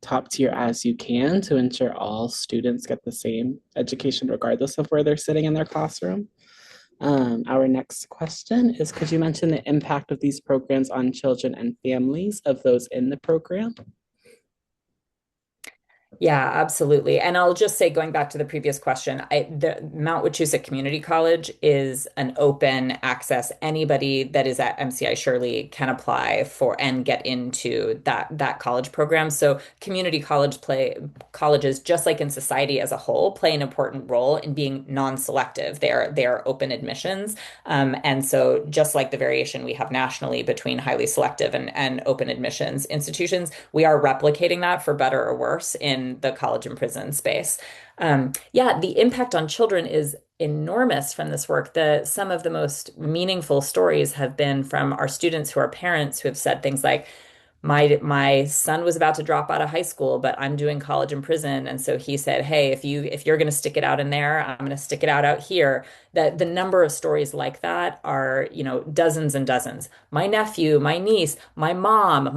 top tier as you can to ensure all students get the same education regardless of where they're sitting in their classroom. Our next question is, could you mention the impact of these programs on children and families of those in the program? Yeah, absolutely. And I'll just say, going back to the previous question, the Mount Wachusett Community College is an open access. Anybody that is at MCI Shirley can apply for and get into that college program. So colleges, just like in society as a whole, play an important role in being non-selective. They are open admissions. And so just like the variation we have nationally between highly selective and open admissions institutions, we are replicating that, for better or worse, in the college and prison space. Yeah, the impact on children is enormous from this work. Some of the most meaningful stories have been from our students who are parents, who have said things like, my son was about to drop out of high school, but I'm doing college in prison. And so he said, hey, if you're going to stick it out in there, I'm going to stick it out here. That the number of stories like that are, dozens and dozens. My nephew, my niece, my mom,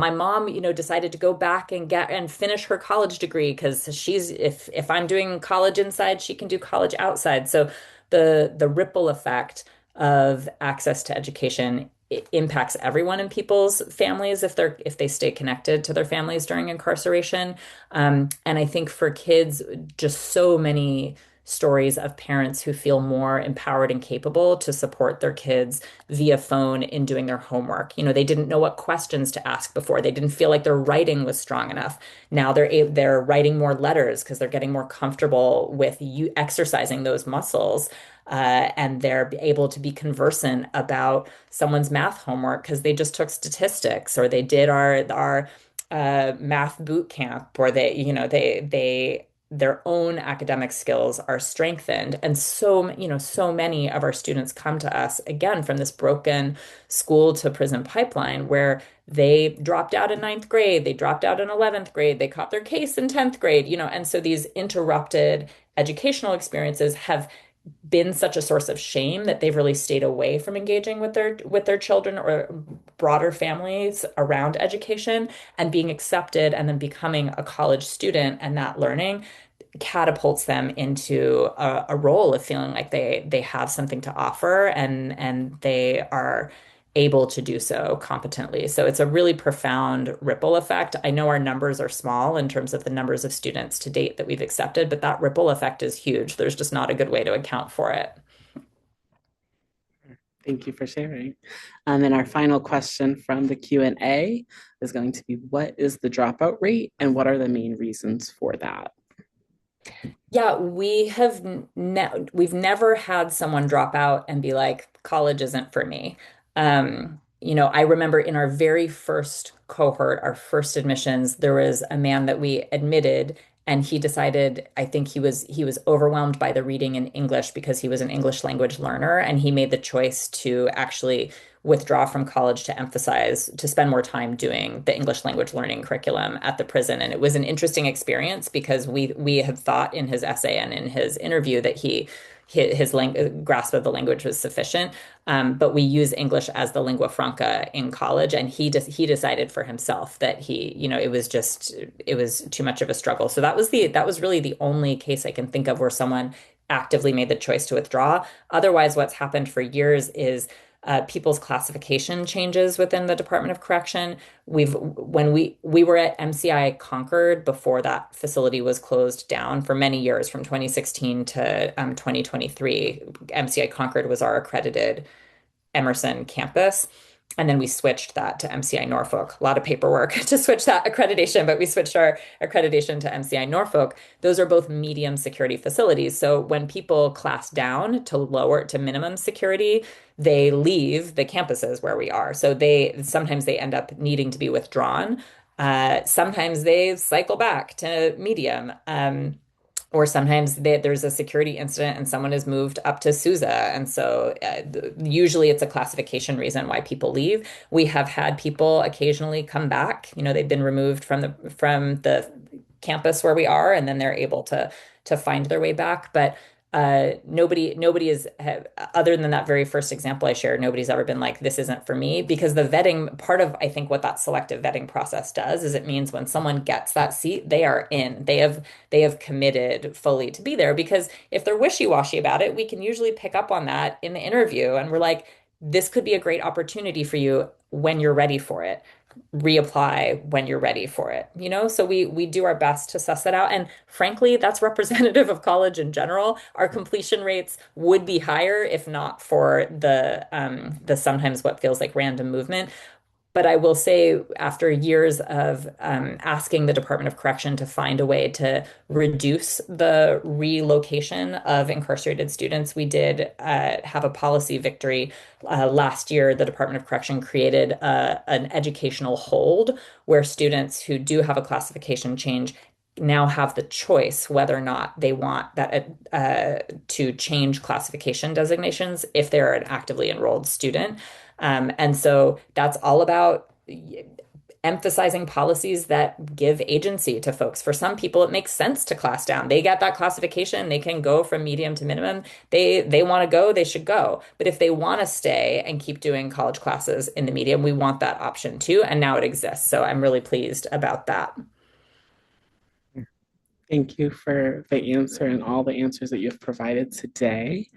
decided to go back and finish her college degree, because if I'm doing college inside, she can do college outside. So the ripple effect of access to education it impacts everyone in people's families if they stay connected to their families during incarceration. And I think for kids, just so many stories of parents who feel more empowered and capable to support their kids via phone in doing their homework. They didn't know what questions to ask before. They didn't feel like their writing was strong enough. Now they're writing more letters because they're getting more comfortable with you exercising those muscles. And they're able to be conversant about someone's math homework because they just took statistics or they did our math boot camp, or they their own academic skills are strengthened. And so many of our students come to us again from this broken school to prison pipeline where they dropped out in ninth grade, they dropped out in 11th grade, they caught their case in 10th grade, and so these interrupted educational experiences have been such a source of shame that they've really stayed away from engaging with their children or broader families around education and being accepted and then becoming a college student, and that learning catapults them into a role of feeling like they have something to offer, and they are able to do so competently. So it's a really profound ripple effect. I know our numbers are small in terms of the numbers of students to date that we've accepted, but that ripple effect is huge. There's just not a good way to account for it. Thank you for sharing. And our final question from the Q&A is going to be, what is the dropout rate and what are the main reasons for that? Yeah, we've never had someone drop out and be like, college isn't for me. I remember in our very first cohort, our first admissions, there was a man that we admitted, and he decided, I think he was overwhelmed by the reading in English because he was an English language learner, and he made the choice to actually withdraw from college to spend more time doing the English language learning curriculum at the prison. And it was an interesting experience because we had thought in his essay and in his interview that his grasp of the language was sufficient. But we use English as the lingua franca in college, and he decided for himself that it was too much of a struggle. So that was really the only case I can think of where someone actively made the choice to withdraw. Otherwise, what's happened for years is people's classification changes within the Department of Correction. When we were at MCI Concord before that facility was closed down for many years, from 2016 to 2023. MCI Concord was our accredited Emerson campus. And then we switched that to MCI Norfolk. A lot of paperwork to switch that accreditation, but we switched our accreditation to MCI Norfolk. Those are both medium security facilities. So when people class down to minimum security, they leave the campuses where we are. So sometimes they end up needing to be withdrawn. Sometimes they cycle back to medium. Or sometimes there's a security incident and someone is moved up to Sousa. And so usually it's a classification reason why people leave. We have had people occasionally come back. They've been removed from the campus where we are, and then they're able to find their way back. But nobody is, other than that very first example I shared, nobody's ever been like, this isn't for me. Because the vetting, part of, I think, what that selective vetting process does is it means when someone gets that seat, they are in. They have committed fully to be there. Because if they're wishy-washy about it, we can usually pick up on that in the interview. And we're like, this could be a great opportunity for you when you're ready for it. Reapply when you're ready for it. So we do our best to suss that out, and frankly that's representative of college in general. Our completion rates would be higher if not for the sometimes what feels like random movement. But I will say, after years of asking the Department of Correction to find a way to reduce the relocation of incarcerated students, we did have a policy victory. Last year, the Department of Correction created an educational hold where students who do have a classification change now have the choice whether or not they want that to change classification designations if they're an actively enrolled student. And so that's all about emphasizing policies that give agency to folks. For some people, it makes sense to class down. They get that classification, they can go from medium to minimum. They want to go, they should go. But if they want to stay and keep doing college classes in the medium, we want that option too. And now it exists. So I'm really pleased about that. Thank you for the answer and all the answers that you've provided today.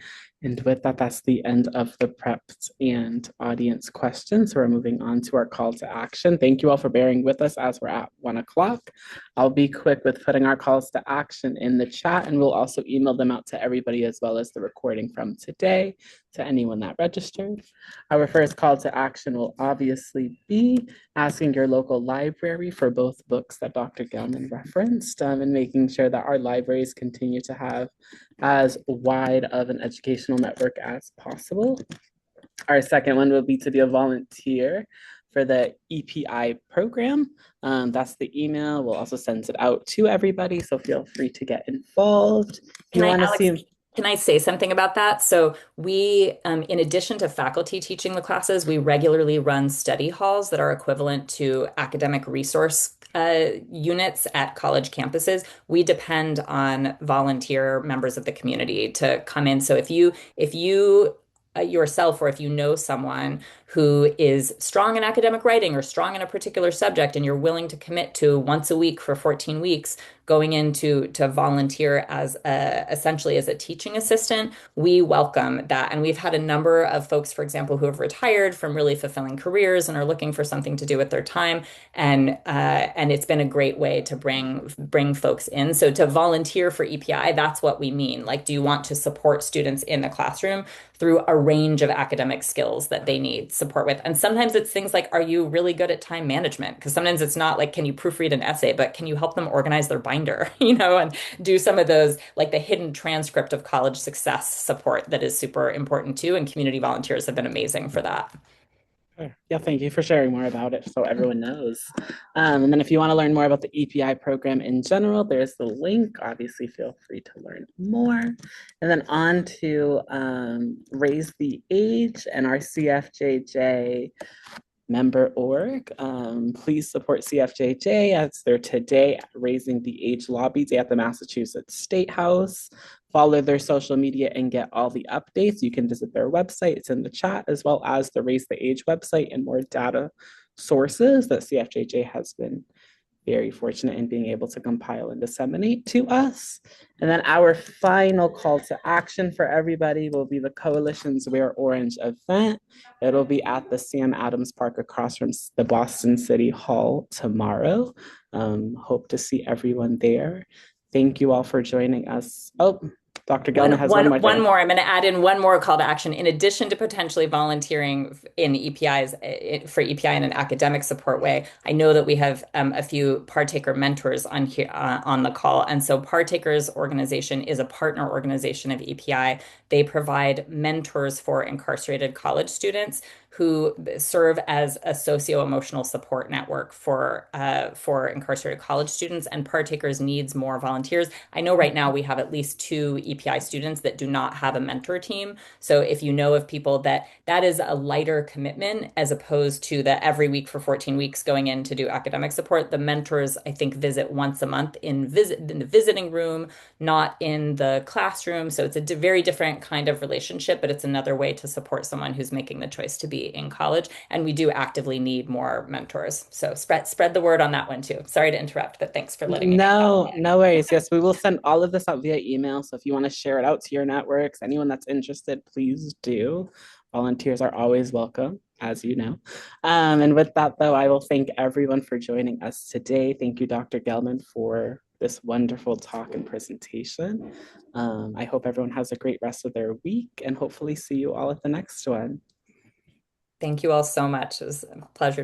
And with that, that's the end of the preps and audience questions. So we're moving on to our call to action. Thank you all for bearing with us as we're at 1 o'clock. I'll be quick with putting our calls to action in the chat, and we'll also email them out to everybody as well as the recording from today to anyone that registered. Our first call to action will obviously be asking your local library for both books that Dr. Gellman referenced, and making sure that our libraries continue to have as wide of an educational network as possible. Our second one will be to be a volunteer for the EPI program. That's the email. We'll also send it out to everybody, so feel free to get involved. Can You I, want to Alex, see? can I say something about that? So we, in addition to faculty teaching the classes, we regularly run study halls that are equivalent to academic resource units at college campuses. We depend on volunteer members of the community to come in. So if you yourself, or if you know someone who is strong in academic writing or strong in a particular subject, and you're willing to commit to once a week for 14 weeks, going into to volunteer as essentially as a teaching assistant, we welcome that. And we've had a number of folks, for example, who have retired from really fulfilling careers and are looking for something to do with their time. And it's been a great way to bring folks in. So to volunteer for EPI, that's what we mean. Like, do you want to support students in the classroom through a range of academic skills that they need support with? And sometimes it's things like, are you really good at time management? Because sometimes it's not like, can you proofread an essay, but can you help them organize their binder, and do some of those, like the hidden transcript of college success support that is super important too. And community volunteers have been amazing for that. Sure. Yeah, thank you for sharing more about it so everyone knows. And then if you want to learn more about the EPI program in general, there's the link. Obviously, feel free to learn more. And then on to Raise the Age and our CFJJ member org. Please support CFJJ as they're today Raising the Age Lobby Day at the Massachusetts State House. Follow their social media and get all the updates. You can visit their website, it's in the chat, as well as the Raise the Age website and more data sources that CFJJ has been very fortunate in being able to compile and disseminate to us. And then our final call to action for everybody will be the Coalition's Wear Orange event. It'll be at the Sam Adams Park across from the Boston City Hall tomorrow. Hope to see everyone there. Thank you all for joining us. Oh, Dr. Gellman has one more One thing. more. I'm going to add in one more call to action. In addition to potentially volunteering in EPIs for EPI in an academic support way, I know that we have a few partaker mentors on here on the call, and so Partakers organization is a partner organization of EPI. They provide mentors for incarcerated college students who serve as a socio-emotional support network for incarcerated college students, and Partakers needs more volunteers. I know right now we have at least 2 EPI students that do not have a mentor team. So if you know of people that is a lighter commitment as opposed to the every week for 14 weeks going in to do academic support. The mentors, I think, visit once a month in the visiting room, not in the classroom. So it's a very different kind of relationship, but it's another way to support someone who's making the choice to be in college. And we do actively need more mentors. So spread the word on that one too. Sorry to interrupt, but thanks for letting me know. No worries. Yes, we will send all of this out via email. So if you want to share it out to your networks, anyone that's interested, please do. Volunteers are always welcome, as you know. And with that, though, I will thank everyone for joining us today. Thank you, Dr. Gellman, for this wonderful talk and presentation. I hope everyone has a great rest of their week and hopefully see you all at the next one. Thank you all so much. It was a pleasure to